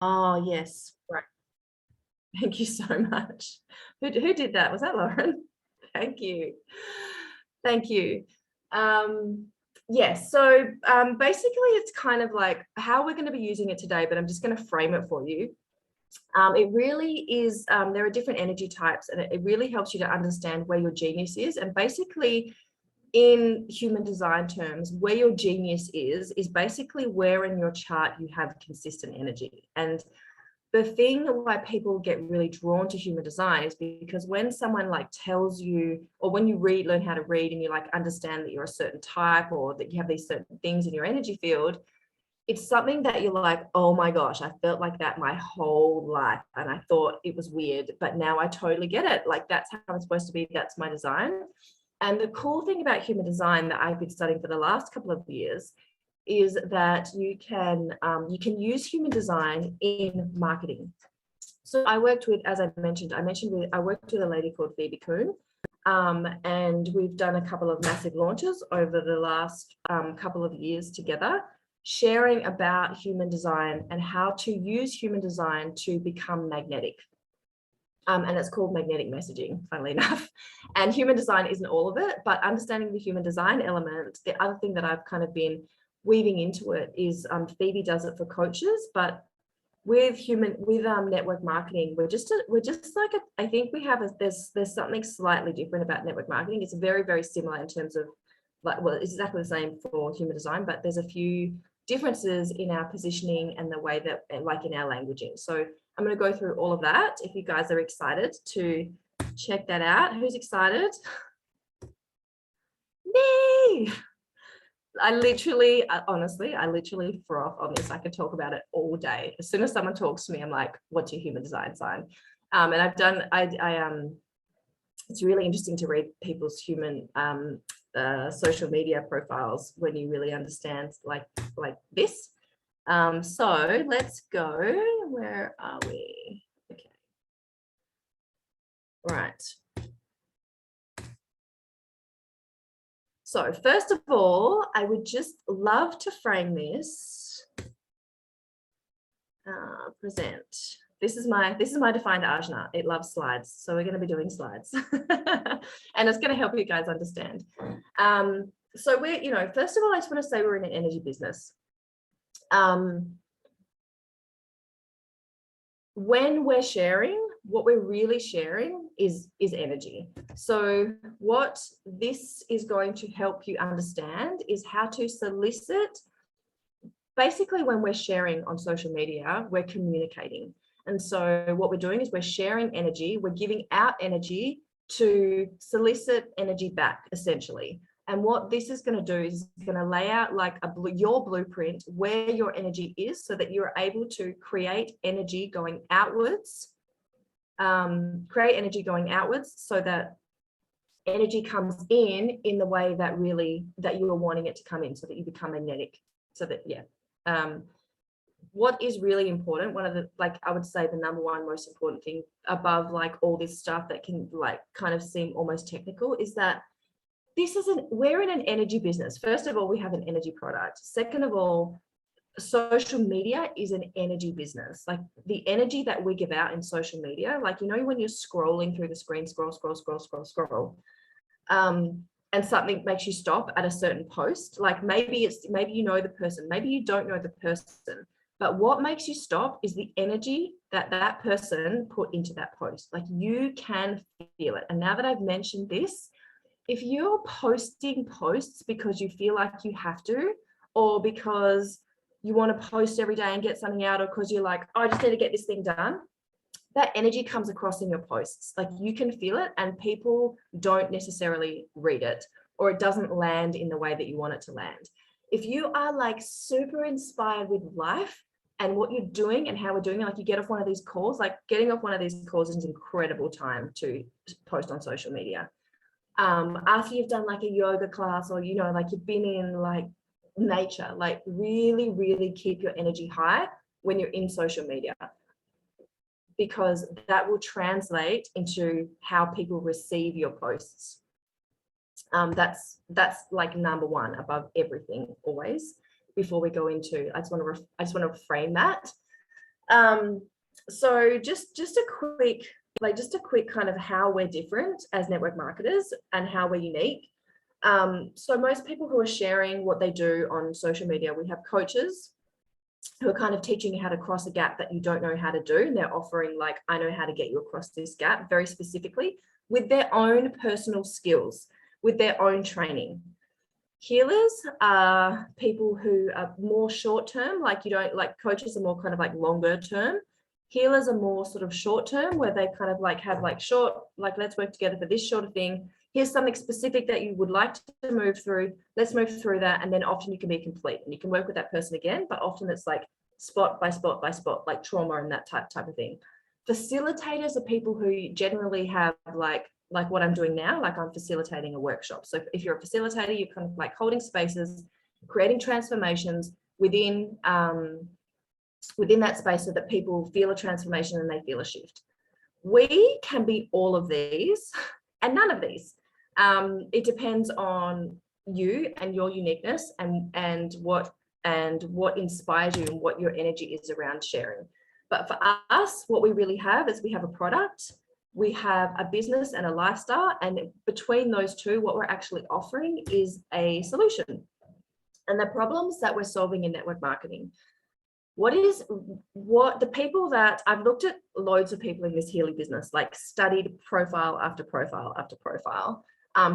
Oh, yes. Right. Thank you so much. Who did that? Was that Lauren? Thank you. Thank you. Um, yes. So basically, it's kind of like how we're going to be using it today, but I'm just going to frame it for you. It really is, there are different energy types, and it really helps you to understand where your genius is. And basically, in human design terms, where your genius is basically where in your chart you have consistent energy. And the thing why people get really drawn to human design is because when someone like tells you, or when you learn how to read and you like understand that you're a certain type or that you have these certain things in your energy field, it's something that you're like, oh my gosh, I felt like that my whole life. And I thought it was weird, but now I totally get it. Like, that's how I'm supposed to be. That's my design. And the cool thing about human design that I've been studying for the last couple of years is that you can use human design in marketing. So I worked with, as I worked with a lady called Phoebe Kuhn, and we've done a couple of massive launches over the last couple of years together, sharing about human design and how to use human design to become magnetic. And it's called magnetic messaging, funnily enough. And human design isn't all of it, but understanding the human design element, the other thing that I've kind of been weaving into it is Phoebe does it for coaches, but with network marketing, we're just like I think we have there's something slightly different about network marketing. It's very, very similar in terms of it's exactly the same for human design, but there's a few differences in our positioning and the way that, like, in our languaging. So I'm going to go through all of that. If you guys are excited to check that out, who's excited? Me. Honestly, I literally froth on this. I could talk about it all day. As soon as someone talks to me, I'm like, what's your human design sign? And it's really interesting to read people's human social media profiles when you really understand like this. So let's go. Where are we? Okay. Right. So first of all, I would just love to frame this. Present. This is my defined ajna. It loves slides, so we're going to be doing slides, and it's going to help you guys understand. So we're, first of all, I just want to say we're in an energy business. When we're sharing, what we're really sharing is energy. So what this is going to help you understand is how to solicit. Basically, when we're sharing on social media, we're communicating. And so what we're doing is we're sharing energy, we're giving out energy to solicit energy back, essentially. And what this is going to do is going to lay out like your blueprint where your energy is, so that you're able to create energy going outwards, so that energy comes in the way that you are wanting it to come in, so that you become magnetic. So that, what is really important, one of the, I would say the number one most important thing above all this stuff that can kind of seem almost technical, is that we're in an energy business. First of all, we have an energy product. Second of all, social media is an energy business. Like, the energy that we give out in social media, when you're scrolling through the screen, scroll, and something makes you stop at a certain post, maybe you know the person, maybe you don't know the person, but what makes you stop is the energy that person put into that post. You can feel it. And now that I've mentioned this, if you're posting posts because you feel like you have to, or because you want to post every day and get something out, or because you're like, oh, I just need to get this thing done, that energy comes across in your posts. You can feel it, and people don't necessarily read it, or it doesn't land in the way that you want it to land. If you are super inspired with life and what you're doing and how we're doing it, you get off one of these calls, getting off one of these calls is an incredible time to post on social media. After you've done a yoga class, or you've been in nature, really, really keep your energy high when you're in social media, because that will translate into how people receive your posts. That's number one above everything always. Before we go into, I just want to frame that. So just a quick, kind of how we're different as network marketers and how we're unique. So most people who are sharing what they do on social media, we have coaches who are kind of teaching you how to cross a gap that you don't know how to do. And they're offering like, I know how to get you across this gap very specifically with their own personal skills, with their own training. Healers are people who are more short term, like coaches are more kind of like longer term. Healers are more sort of short term, where they kind of like have like short, like let's work together for this sort of thing. Here's something specific that you would like to move through. Let's move through that. And then often you can be complete and you can work with that person again, but often it's like spot by spot by spot, like trauma and that type of thing. Facilitators are people who generally have like what I'm doing now, like I'm facilitating a workshop. So if you're a facilitator, you're kind of like holding spaces, creating transformations within that space so that people feel a transformation and they feel a shift. We can be all of these and none of these. It depends on you and your uniqueness and what inspires you and what your energy is around sharing. But for us, what we really have is we have a product, we have a business and a lifestyle, and between those two, what we're actually offering is a solution. And the problems that we're solving in network marketing, what the people that I've looked at, loads of people in this healing business, like studied profile after profile after profile,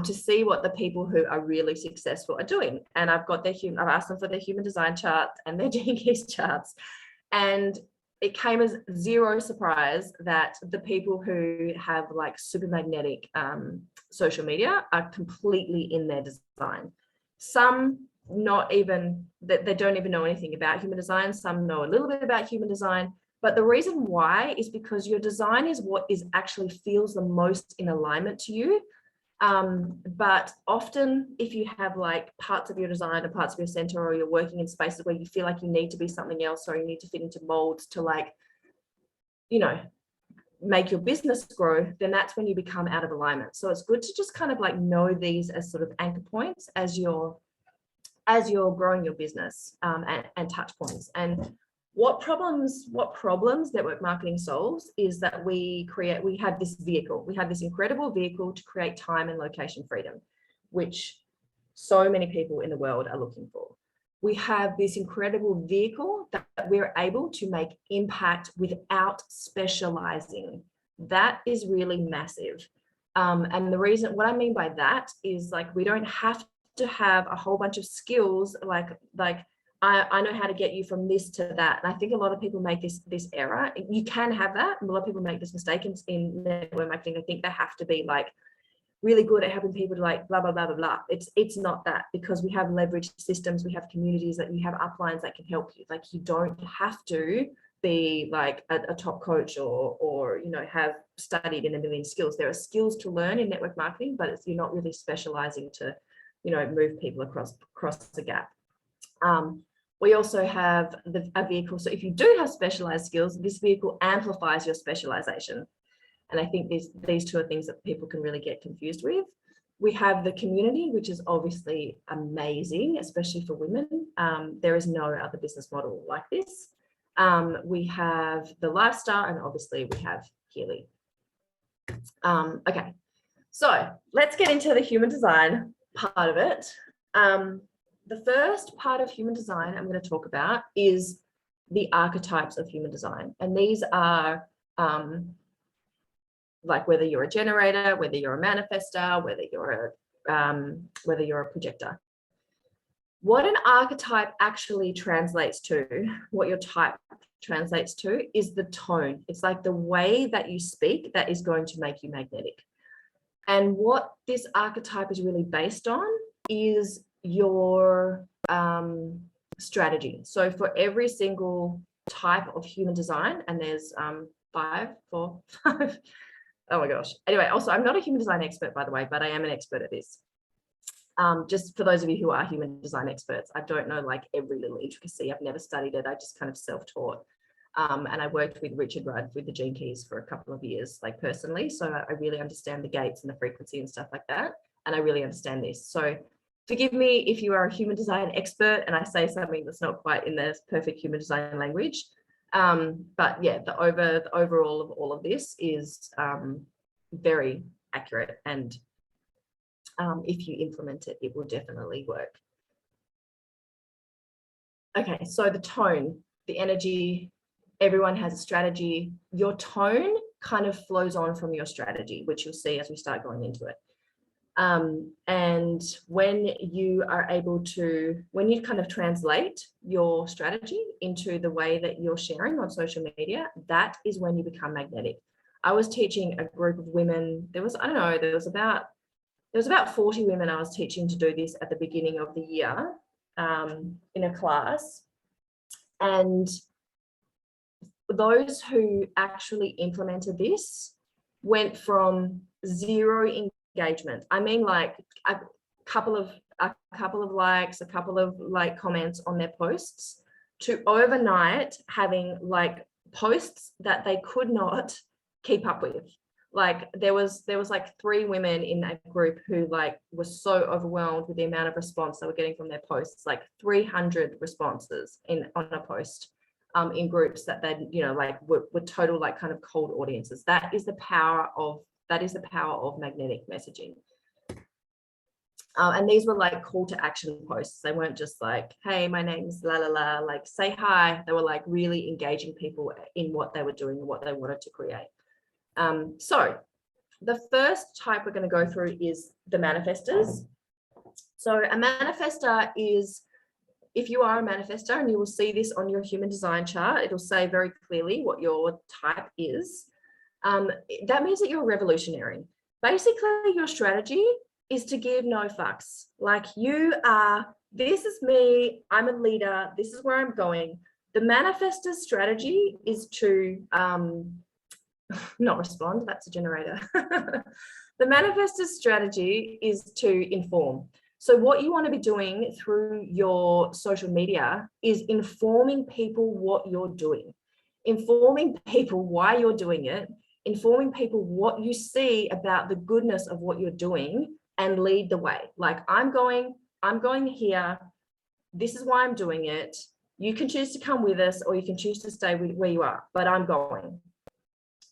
to see what the people who are really successful are doing. And I've asked them for their human design chart and their Gene Keys charts, and it came as zero surprise that the people who have like super magnetic social media are completely in their design. Some not even, that they don't even know anything about human design. Some know a little bit about human design, but the reason why is because your design is what is actually feels the most in alignment to you. But often if you have like parts of your design or parts of your center, or you're working in spaces where you feel like you need to be something else, or you need to fit into molds to like, you know, make your business grow, then that's when you become out of alignment. So it's good to just kind of like know these as sort of anchor points as you're growing your business, and touch points. And what problems network marketing solves is that we have this incredible vehicle to create time and location freedom, which so many people in the world are looking for. We have this incredible vehicle that we're able to make impact without specializing. That is really massive. And the reason, what I mean by that is like, we don't have to have a whole bunch of skills like I know how to get you from this to that. And I think a lot of people make this error. You can have that. A lot of people make this mistake in network marketing. I think they have to be like really good at helping people to like blah, blah, blah, blah, blah. It's not that, because we have leveraged systems, we have communities, that you have uplines that can help you. Like you don't have to be like a top coach or you know, have studied in a million skills. There are skills to learn in network marketing, but you're not really specializing to, you know, move people across the gap. We also have a vehicle. So if you do have specialized skills, this vehicle amplifies your specialization. And I think these two are things that people can really get confused with. We have the community, which is obviously amazing, especially for women. There is no other business model like this. We have the lifestyle, and obviously we have Healy. Okay, so let's get into the human design part of it. The first part of human design I'm going to talk about is the archetypes of human design. And these are like whether you're a generator, whether you're a manifestor, whether you're a projector. What an archetype actually translates to, what your type translates to, is the tone. It's like the way that you speak that is going to make you magnetic. And what this archetype is really based on is your strategy. So for every single type of human design, and there's 5. Oh my gosh. Anyway, also, I'm not a human design expert, by the way, but I am an expert at this. Just for those of you who are human design experts, I don't know like every little intricacy. I've never studied it. I just kind of self-taught. And I worked with Richard Rudd with the Gene Keys for a couple of years, like personally. So I really understand the gates and the frequency and stuff like that. And I really understand this. So forgive me if you are a human design expert and I say something that's not quite in the perfect human design language. But yeah, the overall of all of this is very accurate, and if you implement it, it will definitely work. Okay, so the tone, the energy, everyone has a strategy. Your tone kind of flows on from your strategy, which you'll see as we start going into it. And when you are able to, when you kind of translate your strategy into the way that you're sharing on social media, that is when you become magnetic. I was teaching a group of women. There was about 40 women I was teaching to do this at the beginning of the year, in a class. And those who actually implemented this went from zero engagement. I mean, like a couple of likes, a couple of like comments on their posts, to overnight having like posts that they could not keep up with. Like there was like 3 women in that group who like were so overwhelmed with the amount of response they were getting from their posts, like 300 responses on a post. In groups that they, you know, like were total like kind of cold audiences. That is the power of magnetic messaging. And these were like call to action posts. They weren't just like, hey, my name's la la la, like say hi. They were like really engaging people in what they were doing and what they wanted to create. So the first type we're going to go through is the manifestors. So a manifestor is, if you are a manifestor, and you will see this on your human design chart, it'll say very clearly what your type is. That means that you're revolutionary. Basically, your strategy is to give no fucks. Like you are, this is me, I'm a leader, this is where I'm going. The manifestor's strategy is to not respond, that's a generator. The manifestor's strategy is to inform. So what you want to be doing through your social media is informing people what you're doing, informing people why you're doing it, informing people what you see about the goodness of what you're doing, and lead the way. Like I'm going here. This is why I'm doing it. You can choose to come with us, or you can choose to stay where you are, but I'm going.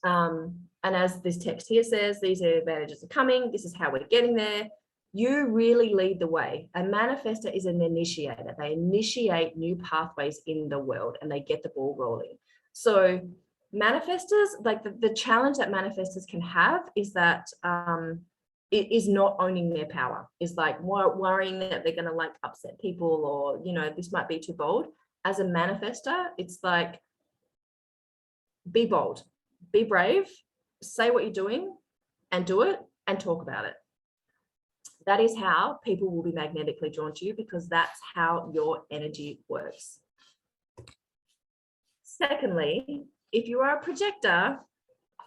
And as this text here says, these are advantages of coming. This is how we're getting there. You really lead the way. A manifestor is an initiator. They initiate new pathways in the world and they get the ball rolling. So manifestors, like the challenge that manifestors can have is that it is not owning their power, is like worrying that they're going to like upset people, or, you know, this might be too bold. As a manifestor, it's like, be bold, be brave, say what you're doing and do it and talk about it. That is how people will be magnetically drawn to you, because that's how your energy works. Secondly, if you are a projector,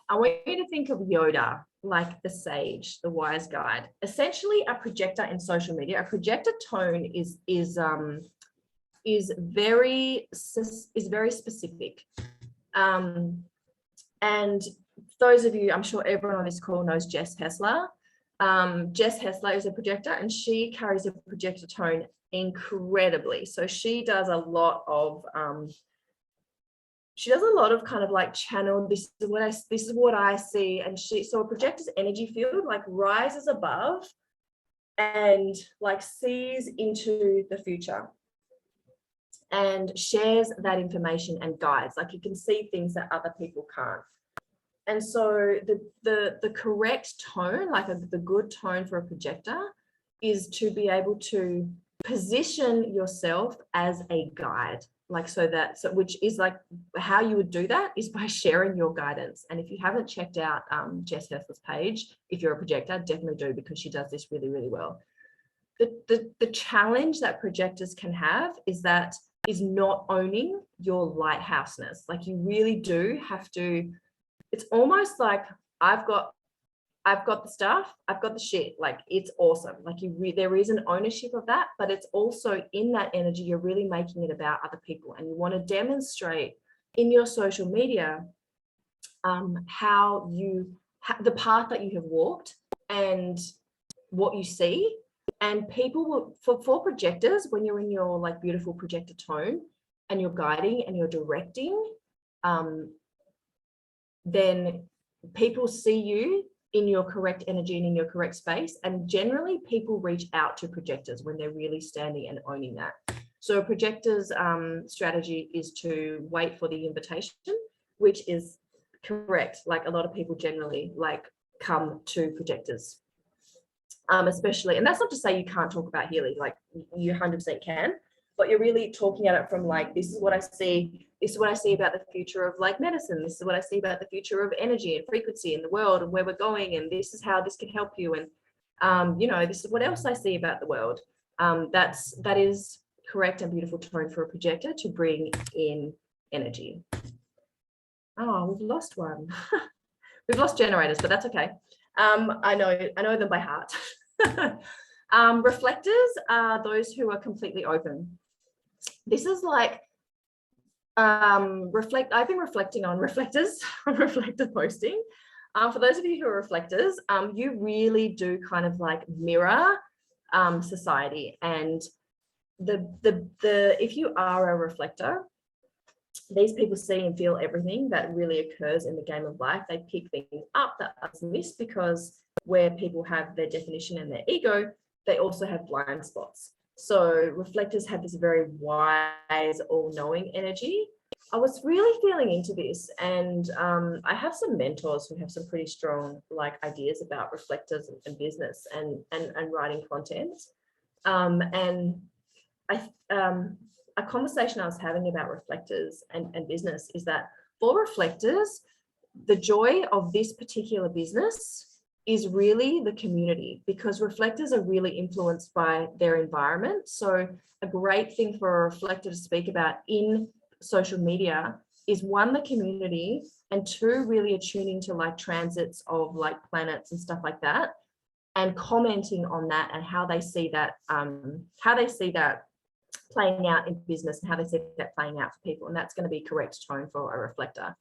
I want you to think of Yoda, like the sage, the wise guide. Essentially, a projector in social media, a projector tone is very specific. And those of you, I'm sure everyone on this call knows Jess Hessler. Jess Hessler is a projector, and she carries a projector tone incredibly. So she does a lot of kind of like channel, this is what I see. And so a projector's energy field like rises above and like sees into the future and shares that information and guides. Like you can see things that other people can't. And so the correct tone, like the good tone for a projector, is to be able to position yourself as a guide. Like which is like how you would do that is by sharing your guidance. And if you haven't checked out Jess Hessler's page, if you're a projector, definitely do, because she does this really, really well. The challenge that projectors can have is not owning your lighthouseness. Like you really do have to. It's almost like I've got the stuff, I've got the shit, like it's awesome. Like there is an ownership of that, but it's also in that energy, you're really making it about other people, and you want to demonstrate in your social media how the path that you have walked and what you see. And people will, for projectors, when you're in your like beautiful projector tone and you're guiding and you're directing, then people see you in your correct energy and in your correct space. And generally people reach out to projectors when they're really standing and owning that. So a projector's strategy is to wait for the invitation, which is correct. Like a lot of people generally like come to projectors, especially, and that's not to say you can't talk about healing, like you 100% can, but you're really talking at it from like, this is what I see. This is what I see about the future of like medicine. This is what I see about the future of energy and frequency in the world and where we're going. And this is how this can help you. And, you know, this is what else I see about the world. That is correct and beautiful tone for a projector to bring in energy. Oh, we've lost one. We've lost generators, but that's okay. I know them by heart. Reflectors are those who are completely open. This is like, I've been reflecting on reflectors, on reflector posting. For those of you who are reflectors, you really do kind of like mirror society. And if you are a reflector, these people see and feel everything that really occurs in the game of life. They pick things up that others miss, because where people have their definition and their ego, they also have blind spots. So reflectors have this very wise, all-knowing energy. I was really feeling into this, and I have some mentors who have some pretty strong like ideas about reflectors and business and writing content. And a conversation I was having about reflectors and business is that for reflectors, the joy of this particular business is really the community, because reflectors are really influenced by their environment. So a great thing for a reflector to speak about in social media is, one, the community, and two, really attuning to like transits of like planets and stuff like that, and commenting on that and how they see that playing out in business and how they see that playing out for people. And that's going to be correct tone for a reflector.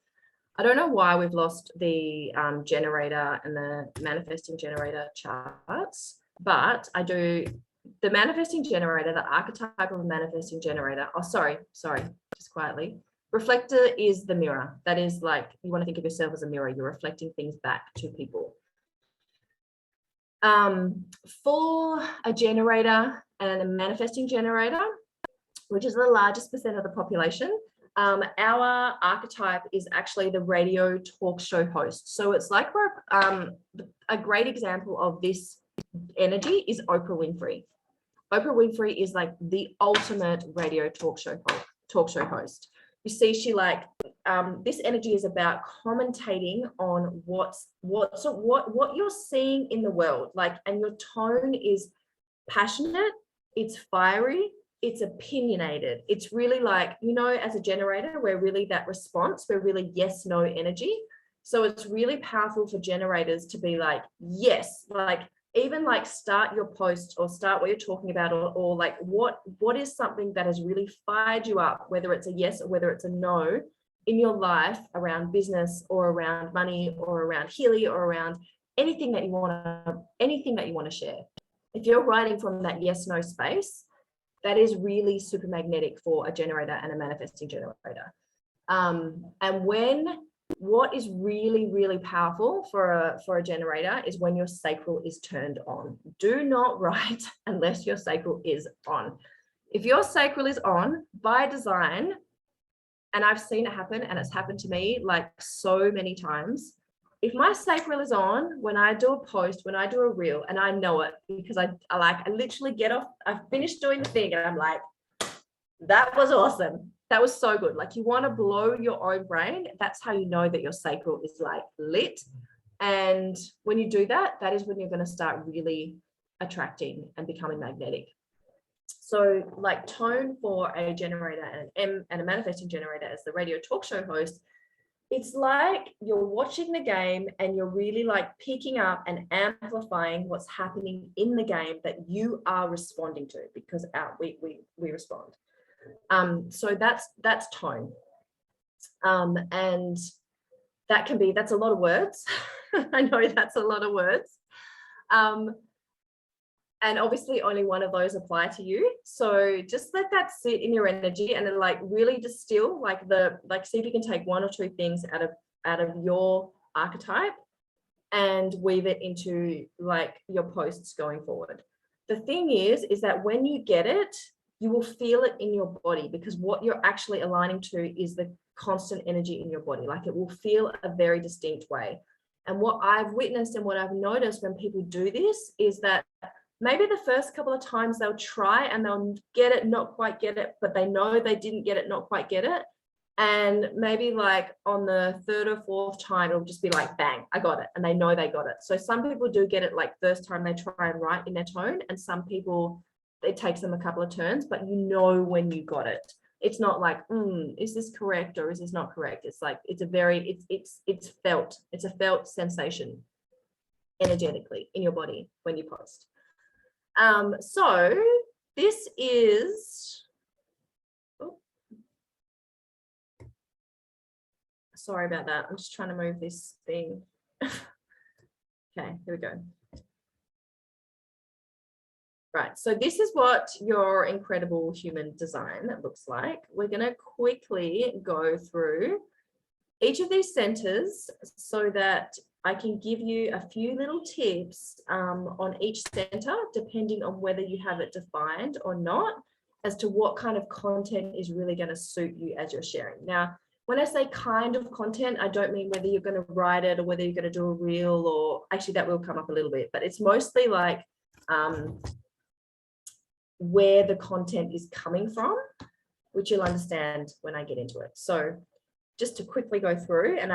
I don't know why we've lost the generator and the manifesting generator charts, but I do. The manifesting generator, the archetype of a manifesting generator. Oh, sorry, just quietly. Reflector is the mirror. That is like, you want to think of yourself as a mirror. You're reflecting things back to people. For a generator and a manifesting generator, which is the largest percent of the population, our archetype is actually the radio talk show host. So it's like a great example of this energy is Oprah Winfrey. Oprah Winfrey is like the ultimate radio talk show host. You see, she like this energy is about commentating on what you're seeing in the world, like, and your tone is passionate, it's fiery, it's opinionated. It's really like, you know, as a generator, we're really that response, we're really yes, no energy. So it's really powerful for generators to be like, yes, like even like start your post or start what you're talking about, or like what is something that has really fired you up, whether it's a yes or whether it's a no in your life, around business or around money or around healing or around anything that you want to share. If you're writing from that yes, no space, that is really super magnetic for a generator and a manifesting generator. And what is really, really powerful for a generator is when your sacral is turned on. Do not write unless your sacral is on. If your sacral is on by design, and I've seen it happen, and it's happened to me like so many times. If my sacral is on, when I do a post, when I do a reel, and I know it because I literally get off, I finished doing the thing and I'm like, that was awesome. That was so good. Like, you want to blow your own brain. That's how you know that your sacral is like lit. And when you do that, that is when you're going to start really attracting and becoming magnetic. So like tone for a generator and a manifesting generator as the radio talk show host, it's like you're watching the game and you're really like picking up and amplifying what's happening in the game that you are responding to, because we respond. So that's tone. And that's a lot of words. I know that's a lot of words. And obviously only one of those apply to you. So just let that sit in your energy and then like really distill see if you can take one or two things out of your archetype and weave it into like your posts going forward. The thing is that when you get it, you will feel it in your body, because what you're actually aligning to is the constant energy in your body. Like it will feel a very distinct way. And what I've witnessed and what I've noticed when people do this is that maybe the first couple of times they'll try and they'll get it, not quite get it, but they know they didn't get it, not quite get it. And maybe like on the third or fourth time, it'll just be like, bang, I got it. And they know they got it. So some people do get it like first time they try and write in their tone. And some people, it takes them a couple of turns, but you know when you got it. It's not like, is this correct or is this not correct? It's like, it's felt. It's a felt sensation energetically in your body when you post. So this is, sorry about that. I'm just trying to move this thing. Okay, here we go. Right, so this is what your incredible human design looks like. We're going to quickly go through each of these centers so that I can give you a few little tips on each center, depending on whether you have it defined or not, as to what kind of content is really going to suit you as you're sharing. Now, when I say kind of content, I don't mean whether you're going to write it or whether you're going to do a reel, or actually that will come up a little bit, but it's mostly like where the content is coming from, which you'll understand when I get into it. So just to quickly go through, and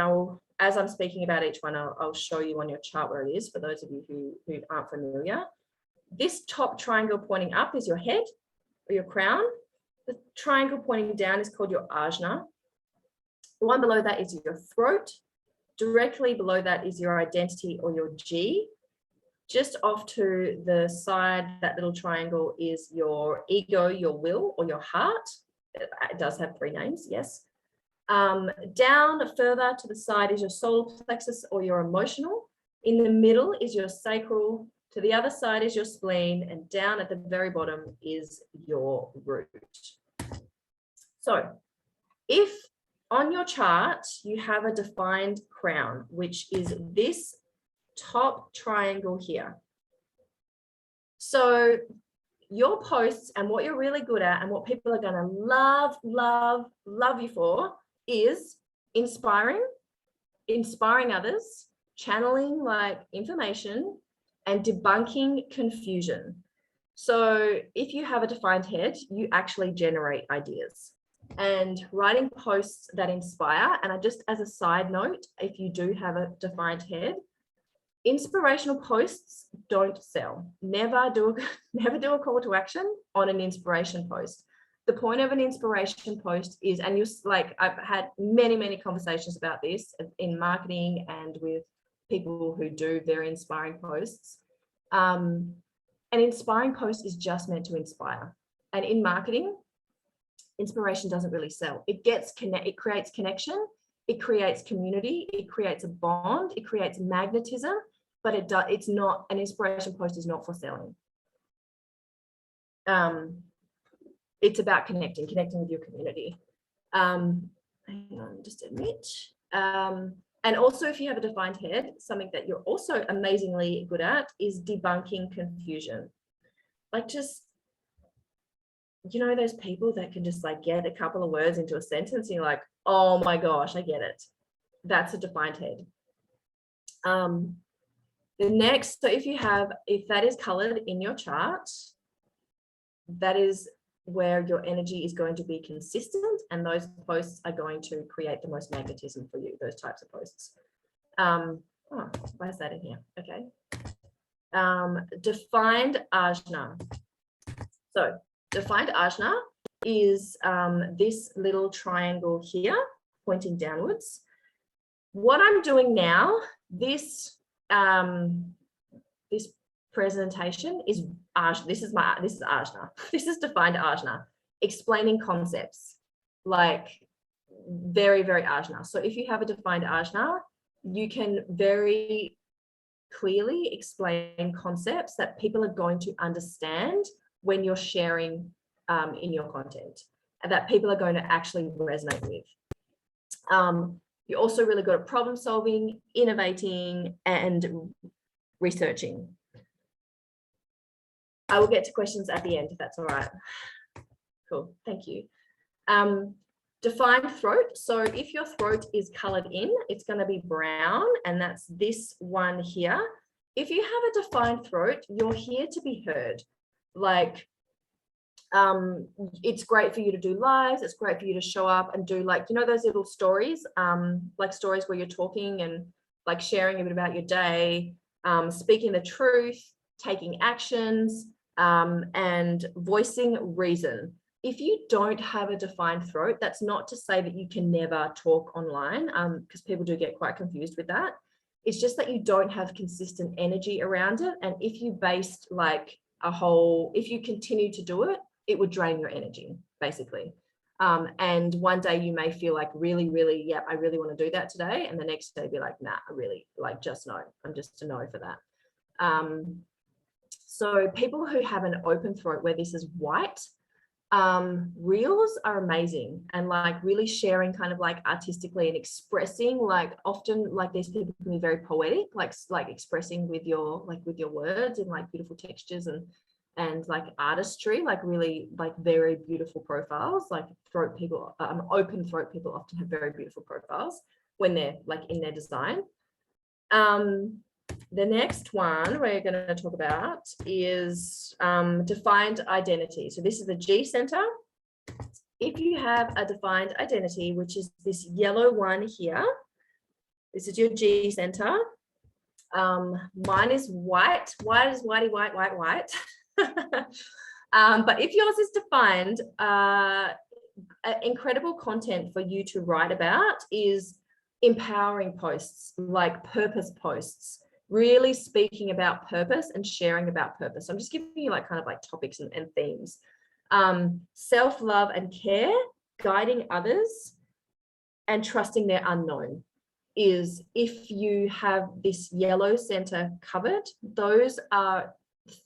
as I'm speaking about each one, I'll show you on your chart where it is for those of you who aren't familiar. This top triangle pointing up is your head or your crown. The triangle pointing down is called your ajna. The one below that is your throat. Directly below that is your identity or your G. Just off to the side, that little triangle is your ego, your will, or your heart. It does have 3 names, yes. Down further to the side is your solar plexus or your emotional. In the middle is your sacral. To the other side is your spleen, and down at the very bottom is your root. So if on your chart you have a defined crown, which is this top triangle here. So your posts and what you're really good at and what people are going to love, love, love you for is inspiring others, channeling like information, and debunking confusion. So if you have a defined head, you actually generate ideas. And writing posts that inspire, and just as a side note, if you do have a defined head, inspirational posts don't sell. Never do a call to action on an inspiration post. The point of an inspiration post is, and I've had many conversations about this in marketing and with people who do very inspiring posts. An inspiring post is just meant to inspire. And in marketing, inspiration doesn't really sell. It creates connection, it creates community, it creates a bond, it creates magnetism, but it's not, an inspiration post is not for selling. It's about connecting with your community. Hang on just a minute. And also, if you have a defined head, something that you're also amazingly good at is debunking confusion. Like, just, those people that can just like get a couple of words into a sentence and you're like, oh my gosh, I get it. That's a defined head. The next, so if that is colored in your chart, that is where your energy is going to be consistent, and those posts are going to create the most magnetism for you, those types of posts. Why is that in here? Okay. Defined ajna. So defined ajna is this little triangle here pointing downwards. What I'm doing now, this presentation is this is ajna. This is defined ajna, explaining concepts, like very ajna. So if you have a defined ajna, you can very clearly explain concepts that people are going to understand when you're sharing in your content, and that people are going to actually resonate with. You're also really good at problem solving, innovating, and researching. I will get to questions at the end if that's all right. Cool, thank you. Defined throat. So if your throat is colored in, it's going to be brown, and that's this one here. If you have a defined throat, you're here to be heard. Like, it's great for you to do lives. It's great for you to show up and do, like, you know, those little stories, like stories where you're talking and like sharing a bit about your day, speaking the truth, taking actions, and voicing reason. If you don't have a defined throat, that's not to say that you can never talk online, because people do get quite confused with that. It's just that you don't have consistent energy around it. And if you based like if you continue to do it, it would drain your energy, basically. And one day you may feel like really, yeah, I really want to do that today. And the next day be like, nah, I really just no, I'm just a no for that. So people who have an open throat where this is white, reels are amazing, and like really sharing kind of like artistically and expressing, like often like these people can be very poetic, like expressing with your words in like beautiful textures and like artistry, like really like very beautiful profiles. Like throat people, open throat people often have very beautiful profiles when they're like in their design. The next one we're going to talk about is defined identity. So this is the G center. If you have a defined identity, which is this yellow one here, this is your G center. Mine is white. White is whitey, white. But if yours is defined, incredible content for you to write about is empowering posts, like purpose posts, really speaking about purpose and sharing about purpose. So I'm just giving you like kind of like topics and themes. Self-love and care, guiding others, and trusting their unknown is, if you have this yellow center covered, those are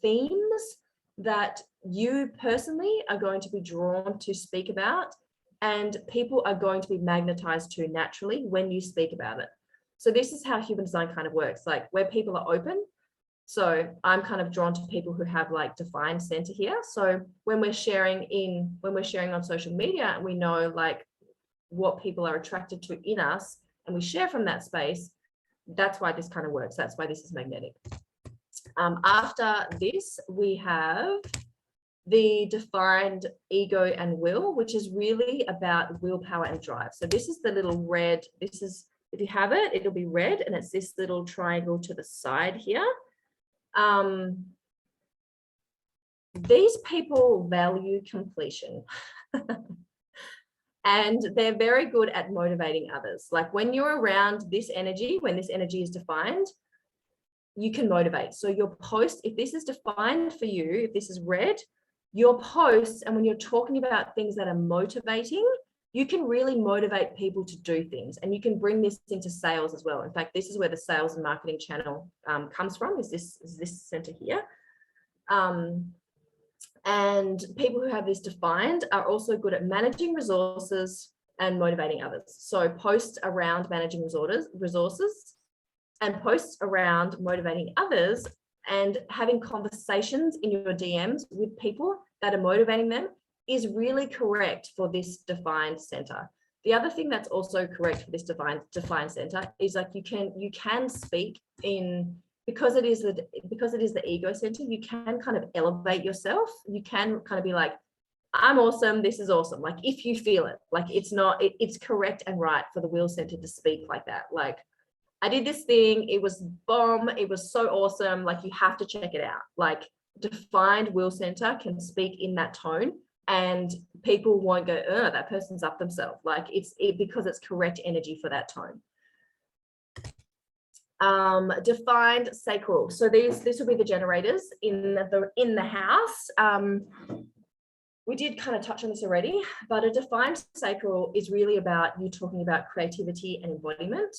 themes that you personally are going to be drawn to speak about, and people are going to be magnetized to naturally when you speak about it. So this is how human design kind of works, like where people are open. So I'm kind of drawn to people who have like defined center here. So when we're sharing on social media, and we know like what people are attracted to in us, and we share from that space, that's why this kind of works. That's why this is magnetic. After this, we have the defined ego and will, which is really about willpower and drive. So this is the little red, this is, if you have it, it'll be red, and it's this little triangle to the side here. These people value completion. And they're very good at motivating others. Like when you're around this energy, when this energy is defined, you can motivate. So your post, if this is defined for you, if this is red, your posts, and when you're talking about things that are motivating, you can really motivate people to do things, and you can bring this into sales as well. In fact, this is where the sales and marketing channel comes from, is this center here. And people who have this defined are also good at managing resources and motivating others. So posts around managing resources and posts around motivating others and having conversations in your DMs with people that are motivating them is really correct for this defined center. The other thing that's also correct for this defined center is like you can speak in, because it is the ego center, you can kind of elevate yourself. You can kind of be like, I'm awesome, this is awesome. Like if you feel it, like it's correct and right for the will center to speak like that. Like, I did this thing, it was bomb, it was so awesome, like you have to check it out. Like defined will center can speak in that tone, and people won't go, oh, that person's up themselves. Like because it's correct energy for that tone. Defined sacral. So this will be the generators in the house. We did kind of touch on this already, but a defined sacral is really about you talking about creativity and embodiment.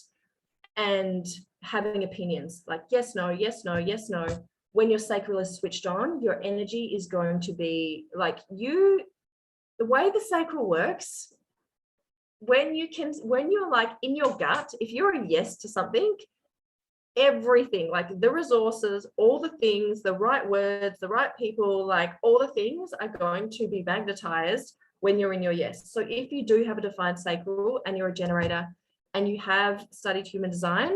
and having opinions like yes, no, yes, no, yes, no. When your sacral is switched on, your energy is going to be like the way the sacral works, when you're like in your gut, if you're a yes to something, everything, like the resources, all the things, the right words, the right people, like all the things are going to be magnetized when you're in your yes. So if you do have a defined sacral and you're a generator and you have studied human design,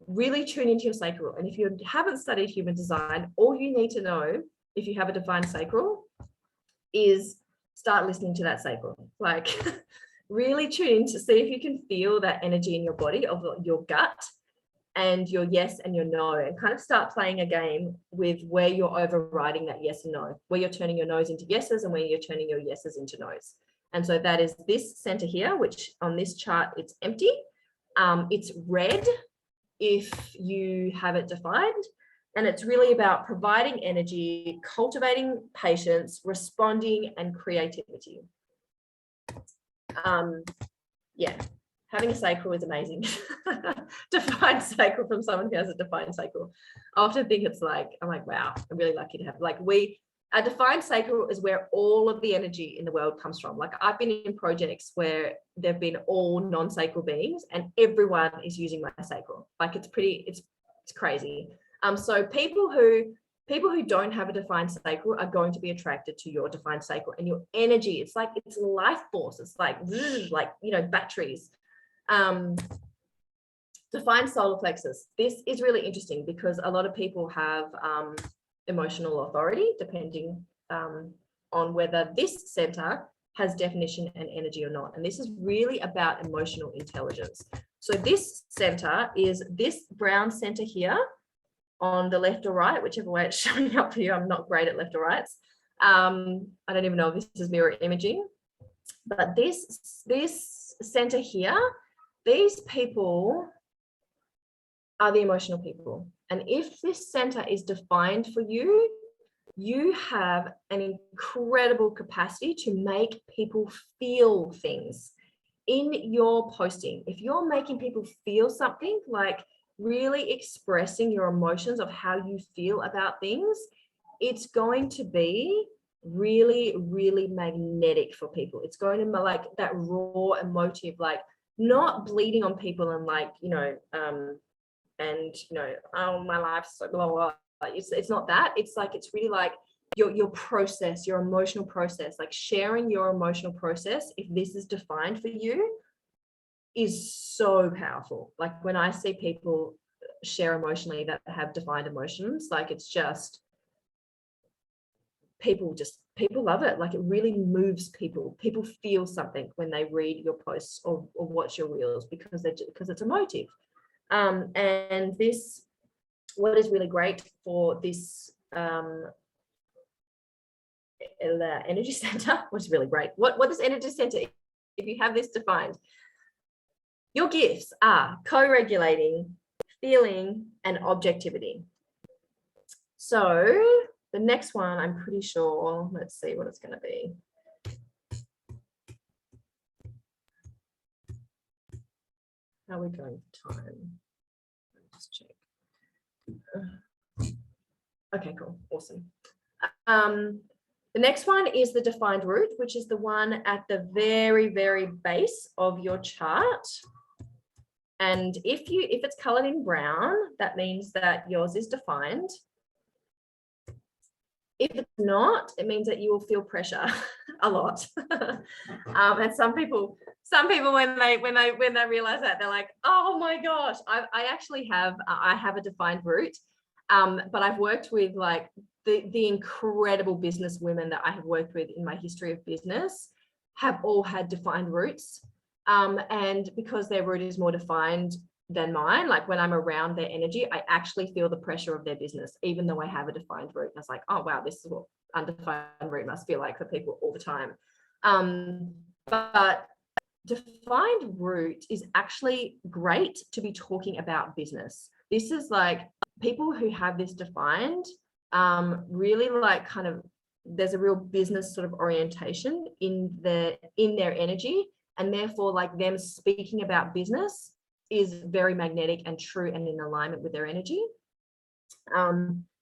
really tune into your sacral. And if you haven't studied human design, all you need to know if you have a defined sacral is start listening to that sacral. Like really tune in to see if you can feel that energy in your body of your gut and your yes and your no, and kind of start playing a game with where you're overriding that yes and no, where you're turning your no's into yeses and where you're turning your yeses into no's. And so that is this center here, which on this chart, it's empty. It's red if you have it defined. And it's really about providing energy, cultivating patience, responding, and creativity. Yeah, having a sacral is amazing. Defined sacral from someone who has a defined sacral. I often think it's like, I'm like, wow, I'm really lucky to have, like a defined sacral is where all of the energy in the world comes from. Like I've been in projects where there've been all non-sacral beings and everyone is using my sacral. Like it's crazy. So people who don't have a defined sacral are going to be attracted to your defined sacral and your energy. It's like, it's life force. It's like, batteries. Defined solar plexus. This is really interesting because a lot of people have emotional authority, depending on whether this center has definition and energy or not. And this is really about emotional intelligence. So this center is this brown center here on the left or right, whichever way it's showing up for you. I'm not great at left or rights. I don't even know if this is mirror imaging, but this center here, these people are the emotional people. And if this center is defined for you, you have an incredible capacity to make people feel things in your posting. If you're making people feel something, like really expressing your emotions of how you feel about things, it's going to be really, really magnetic for people. It's going to be like that raw emotive, like not bleeding on people and like, oh, my life's so blah, blah, blah. It's not that. It's like, it's really like your process, your emotional process, like sharing your emotional process, if this is defined for you, is so powerful. Like when I see people share emotionally that have defined emotions, like it's just, people love it. Like it really moves people. People feel something when they read your posts or watch your reels because it's emotive. And this, what is really great for this the energy center, which is really great. What is energy center? If you have this defined, your gifts are co-regulating, feeling, and objectivity. So the next one, I'm pretty sure, let's see what it's going to be. How are we going for time? Just check. Okay, cool, awesome. The next one is the defined root, which is the one at the very, very base of your chart. And if it's colored in brown, that means that yours is defined. If it's not, it means that you will feel pressure a lot. And some people when they realize that, they're like, oh my gosh, I actually have a defined root. But I've worked with like the incredible business women that I have worked with in my history of business have all had defined roots. And because their root is more defined than mine, like when I'm around their energy, I actually feel the pressure of their business, even though I have a defined root. And I was like, oh wow, this is what undefined root must feel like for people all the time. But defined root is actually great to be talking about business. This is like people who have this defined, really like kind of, there's a real business sort of orientation in their energy, and therefore like them speaking about business is very magnetic and true and in alignment with their energy.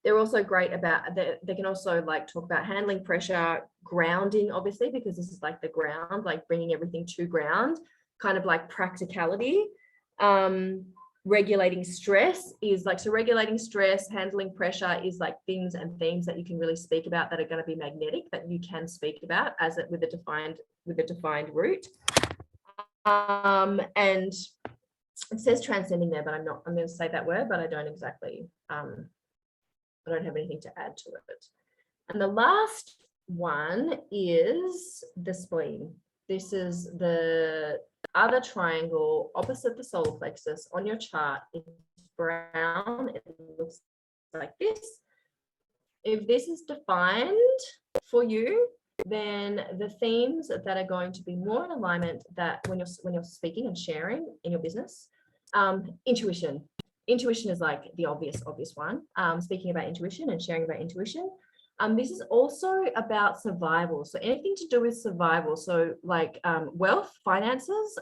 They're also great about, they can also like talk about handling pressure, grounding, obviously, because this is like the ground, like bringing everything to ground, kind of like practicality. Regulating stress is like, so regulating stress, handling pressure is like things and themes that you can really speak about that are going to be magnetic, that you can speak about as it with a defined route. And it says transcending there, but I'm going to say that word, but I don't exactly, I don't have anything to add to it. And the last one is the spleen. This is the other triangle opposite the solar plexus on your chart. It's brown. It looks like this. If this is defined for you, then the themes that are going to be more in alignment, that when you're speaking and sharing in your business, intuition. Intuition is like the obvious one. Speaking about intuition and sharing about intuition. This is also about survival. So anything to do with survival. So like wealth, finances,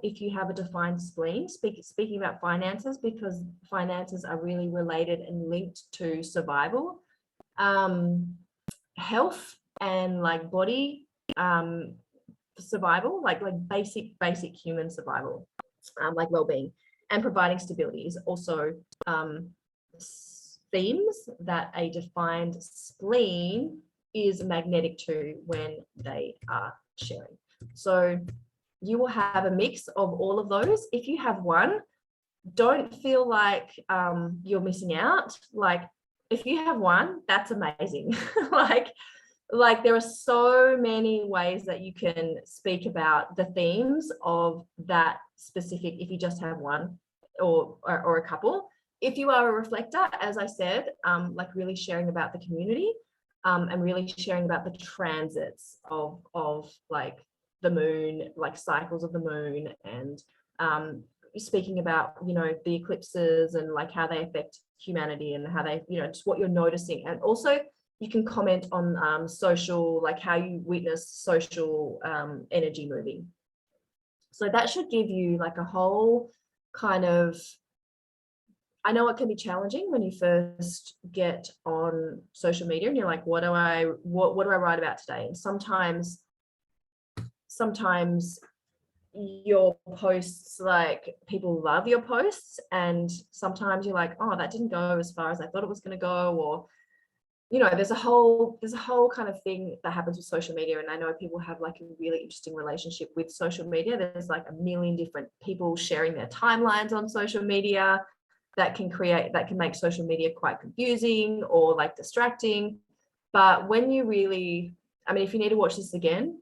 if you have a defined spleen, speaking about finances, because finances are really related and linked to survival. Health and like body survival, like basic human survival, like well-being, and providing stability is also themes that a defined spleen is magnetic to when they are sharing. So you will have a mix of all of those. If you have one, don't feel like you're missing out. Like if you have one, that's amazing. like there are so many ways that you can speak about the themes of that specific, if you just have one or a couple. If you are a reflector, as I said, like really sharing about the community, and really sharing about the transits of like the moon, like cycles of the moon, and speaking about, you know, the eclipses and like how they affect humanity and how they, you know, just what you're noticing. And also you can comment on social, like how you witness social energy moving. So that should give you like a whole kind of, I know it can be challenging when you first get on social media and you're like, what do I write about today? And sometimes your posts, like people love your posts, and sometimes you're like, oh, that didn't go as far as I thought it was going to go, or you know, there's a whole kind of thing that happens with social media. And I know people have like a really interesting relationship with social media. There's like a million different people sharing their timelines on social media that can make social media quite confusing or like distracting. But when you really, I mean, if you need to watch this again,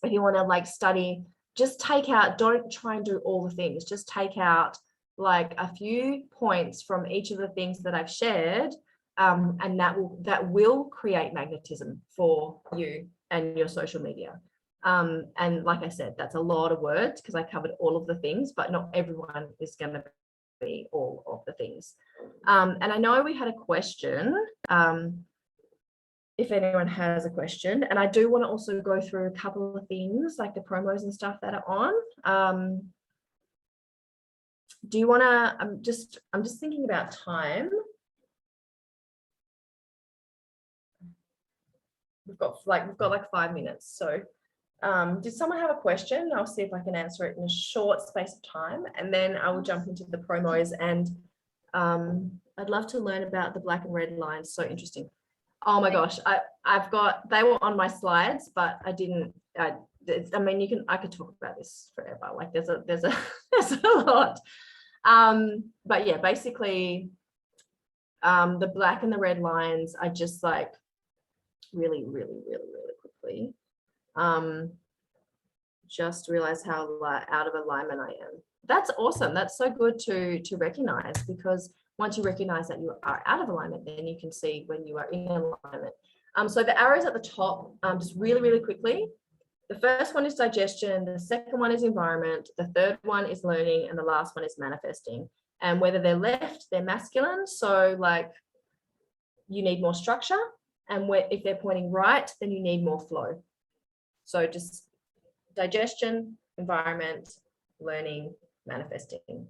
if you want to like study, just take out, don't try and do all the things, just take out like a few points from each of the things that I've shared. And that will create magnetism for you and your social media. And like I said, that's a lot of words because I covered all of the things, but not everyone is going to be all of the things. And I know we had a question, if anyone has a question, and I do want to also go through a couple of things like the promos and stuff that are on. Do you want to, I'm just thinking about time. We've got like 5 minutes. So did someone have a question? I'll see if I can answer it in a short space of time, and then I will jump into the promos. And I'd love to learn about the black and red lines. So interesting. Oh my gosh, they were on my slides, but I didn't. I mean, I could talk about this forever. Like there's a lot. But yeah, basically, the black and the red lines are just like really quickly. Just realize how out of alignment I am. That's awesome. That's so good to recognize, because once you recognize that you are out of alignment, then you can see when you are in alignment. So the arrows at the top, just really quickly. The first one is digestion. The second one is environment. The third one is learning. And the last one is manifesting. And whether they're left, they're masculine. So like you need more structure. And if they're pointing right, then you need more flow. So just digestion, environment, learning, manifesting.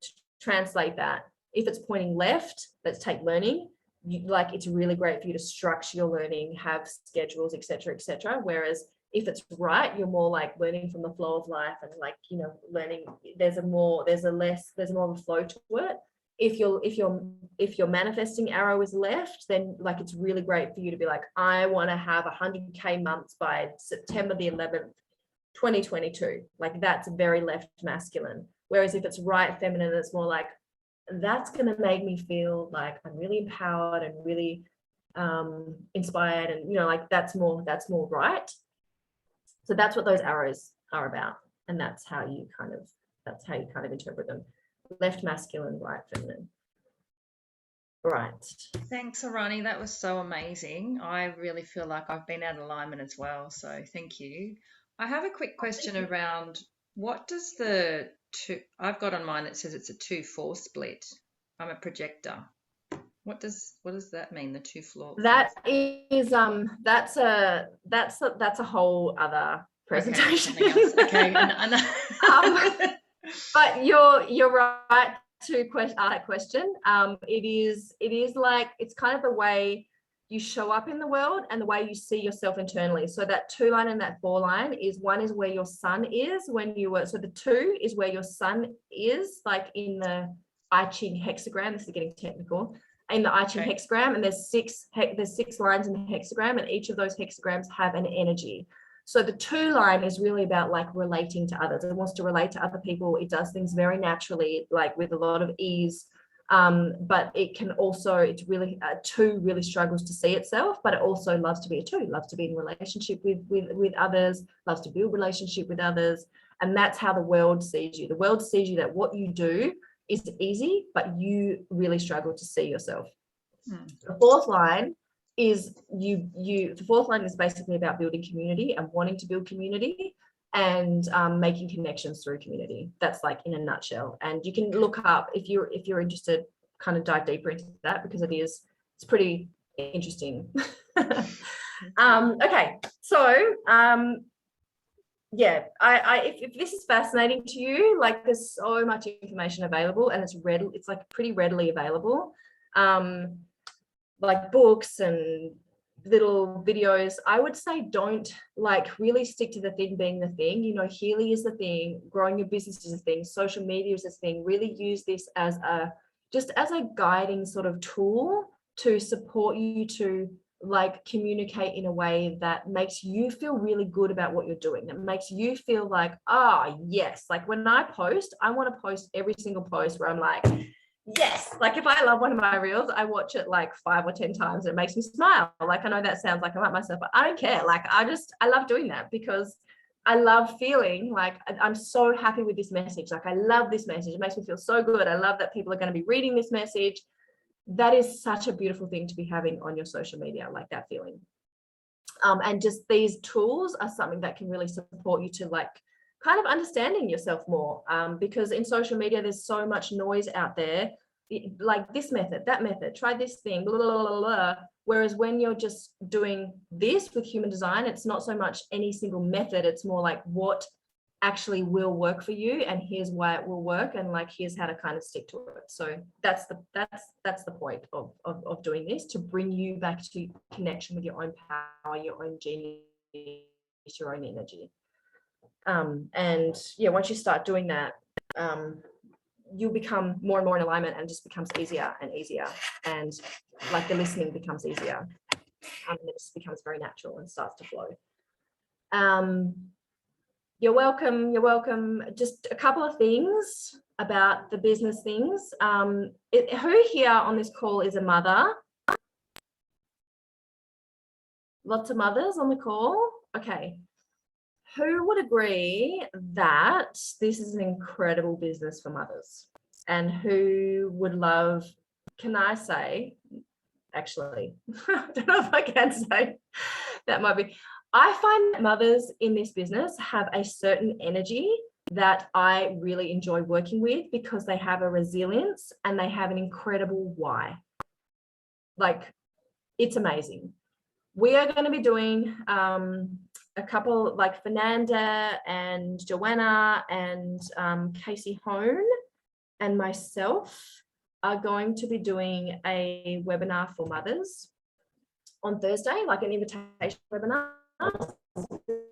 To translate that, if it's pointing left, let's take learning. It's really great for you to structure your learning, have schedules, etc. Whereas if it's right, you're more like learning from the flow of life and like, you know, learning, there's more of a flow to it. If your manifesting arrow is left, then like it's really great for you to be like, I want to have 100K months by September the 11th, 2022. Like that's very left masculine. Whereas if it's right feminine, it's more like, that's going to make me feel like I'm really empowered and really inspired, and you know, like that's more right. So that's what those arrows are about, and that's how you kind of interpret them. Left masculine, right feminine. Right. Thanks, Arani. That was so amazing. I really feel like I've been out of alignment as well. So thank you. I have a quick question around what does the two, I've got on mine that says it's a 2-4 split. I'm a projector. What does that mean? The 2-4. That is that's a whole other presentation. Okay. But you're right to question. It is like, it's kind of the way you show up in the world and the way you see yourself internally. So that 2 line and that 4 line is, one is where your sun is when you were, so the 2 is where your sun is, like in the I Ching hexagram. This is getting technical. In the I Ching hexagram, and there's 6 lines in the hexagram, and each of those hexagrams have an energy. So the 2 line is really about like relating to others. It wants to relate to other people. It does things very naturally, like with a lot of ease. But it can also, it's really 2 really struggles to see itself, but it also loves to be a 2, loves to be in relationship with others, loves to build relationship with others. And that's how the world sees you. The world sees you that what you do is easy, but you really struggle to see yourself. The 4th line is the 4th line is basically about building community and wanting to build community and making connections through community. That's like in a nutshell. And you can look up, if you're interested, kind of dive deeper into that, because it's pretty interesting. Okay, so yeah, if this is fascinating to you, like there's so much information available, and it's like pretty readily available, like books and little videos. I would say don't like really stick to the thing being the thing. You know, Healy is the thing, growing your business is a thing, social media is a thing. Really use this as a guiding sort of tool to support you to like communicate in a way that makes you feel really good about what you're doing, that makes you feel like, yes, like when I post, I want to post every single post where I'm like, yes, like if I love one of my reels, I watch it like 5 or 10 times and it makes me smile. Like, I know that sounds like I'm at myself, but I don't care. Like, I love doing that because I love feeling like I'm so happy with this message. Like, I love this message. It makes me feel so good. I love that people are going to be reading this message. That is such a beautiful thing to be having on your social media, like that feeling. And just these tools are something that can really support you to like kind of understanding yourself more, because in social media, there's so much noise out there, like this method, that method, try this thing, blah, blah, blah, blah. Whereas when you're just doing this with human design, it's not so much any single method. It's more like what actually will work for you, and here's why it will work, and like here's how to kind of stick to it. So that's the point of doing this, to bring you back to connection with your own power, your own genius, your own energy. And yeah, once you start doing that, you'll become more and more in alignment, and it just becomes easier and easier, and like the listening becomes easier, and it just becomes very natural and starts to flow. You're welcome. Just a couple of things about the business things. Who here on this call is a mother? Lots of mothers on the call? Okay. Who would agree that this is an incredible business for mothers? And who would love, can I say, actually, I don't know if I can say, that might be, I find that mothers in this business have a certain energy that I really enjoy working with, because they have a resilience and they have an incredible why. Like, it's amazing. We are going to be doing a couple like Fernanda and Joanna and Casey Hone and myself are going to be doing a webinar for mothers on Thursday, like an invitation webinar,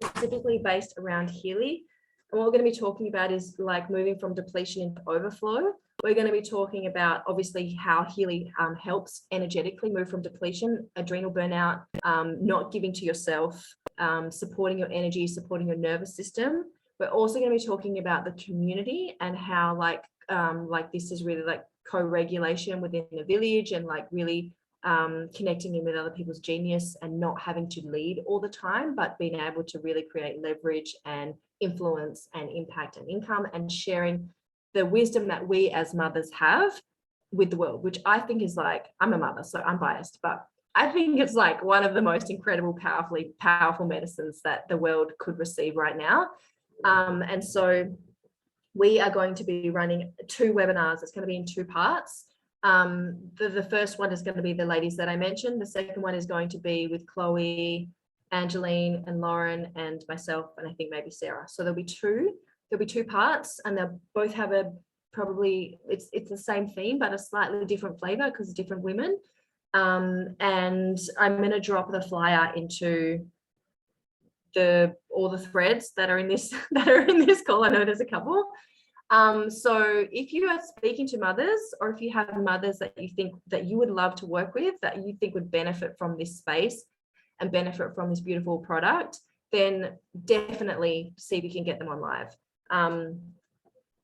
specifically based around Healy. And what we're going to be talking about is like moving from depletion into overflow. We're going to be talking about obviously how Healy helps energetically move from depletion, adrenal burnout, not giving to yourself, supporting your energy, supporting your nervous system. We're also going to be talking about the community and how like this is really like co-regulation within the village and like really connecting in with other people's genius and not having to lead all the time, but being able to really create leverage and influence and impact and income and sharing the wisdom that we as mothers have with the world, which I think is like, I'm a mother, so I'm biased, but I think it's like one of the most incredible, powerful medicines that the world could receive right now. And so we are going to be running 2 webinars. It's going to be in 2 parts. The first one is going to be the ladies that I mentioned. The second one is going to be with Chloe, Angeline and Lauren and myself, and I think maybe Sarah. So there'll be 2 parts, and they'll both have a probably it's the same theme but a slightly different flavor because it's different women. And I'm going to drop the flyer into all the threads that are in this call. I know there's a couple. So if you are speaking to mothers, or if you have mothers that you think that you would love to work with, that you think would benefit from this space and benefit from this beautiful product, then definitely see if you can get them on live.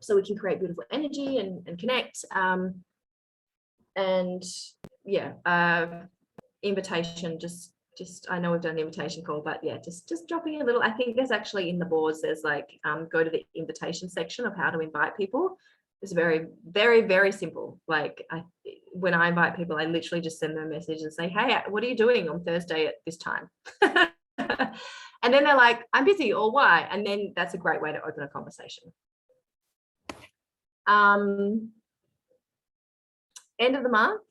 So we can create beautiful energy and connect. And yeah, invitation, just I know we've done the invitation call, but yeah, just dropping a little. I think there's actually in the boards, there's like go to the invitation section of how to invite people. It's very, very, very simple. Like when I invite people, I literally just send them a message and say, hey, what are you doing on Thursday at this time? And then they're like, I'm busy, or why? And then that's a great way to open a conversation. End of the month,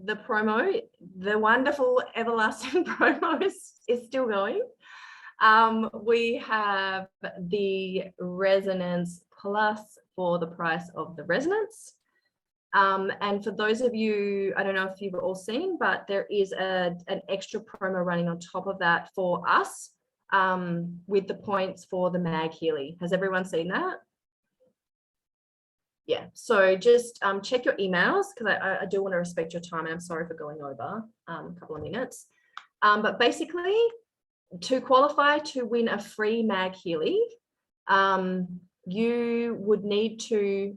the promo, the wonderful everlasting promo is still going. We have the Resonance Plus for the price of the Resonance. And for those of you, I don't know if you've all seen, but there is an extra promo running on top of that for us with the points for the Mag Healy. Has everyone seen that? Yeah, so just check your emails, because I do want to respect your time, and I'm sorry for going over a couple of minutes. But basically, to qualify to win a free Mag Healy, you would need to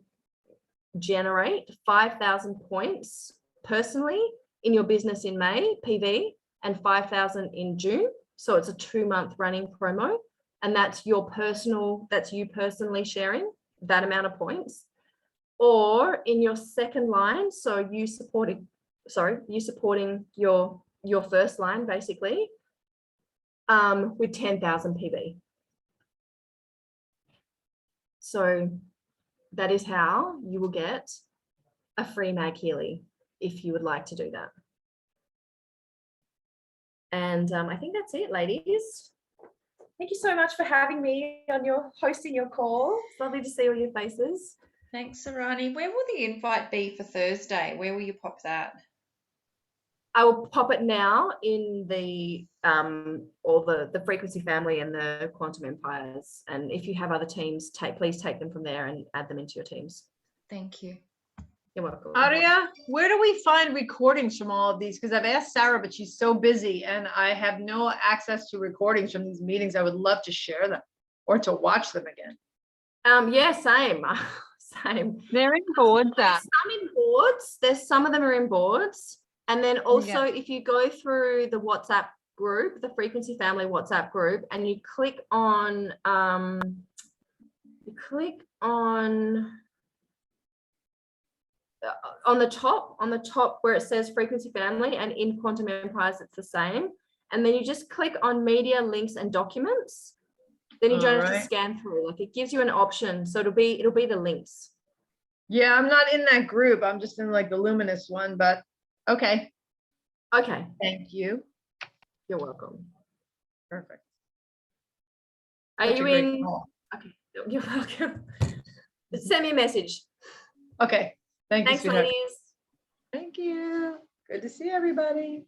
generate 5,000 points personally in your business in May, PV, and 5,000 in June. So it's a 2-month running promo, and that's you personally sharing that amount of points. Or in your second line, so you supporting your first line basically with 10,000 PV. So that is how you will get a free Mag Healy if you would like to do that. And I think that's it, ladies. Thank you so much for having me on hosting your call. It's lovely to see all your faces. Thanks, Arani. Where will the invite be for Thursday? Where will you pop that? I will pop it now in the all the Frequency family and the Quantum Empires. And if you have other teams, please take them from there and add them into your teams. Thank you. You're welcome. Aria, where do we find recordings from all of these? Because I've asked Sarah, but she's so busy and I have no access to recordings from these meetings. I would love to share them or to watch them again. Yeah, same. Same. They're in boards. There's some in boards. There's some of them are in boards. And then also if you go through the WhatsApp group, the Frequency Family WhatsApp group, and you click on the top where it says Frequency Family, and in Quantum Empires it's the same. And then you just click on media, links and documents. Then you don't have to scan through. Like, it gives you an option. So it'll be the links. Yeah, I'm not in that group. I'm just in like the Luminous one, but okay. Okay. Thank you. You're welcome. Perfect. Are Such a you great in? call. Okay, you're welcome. Send me a message. Okay, thank you, Thanks, sweetheart. ladies. Thank you. Good to see everybody.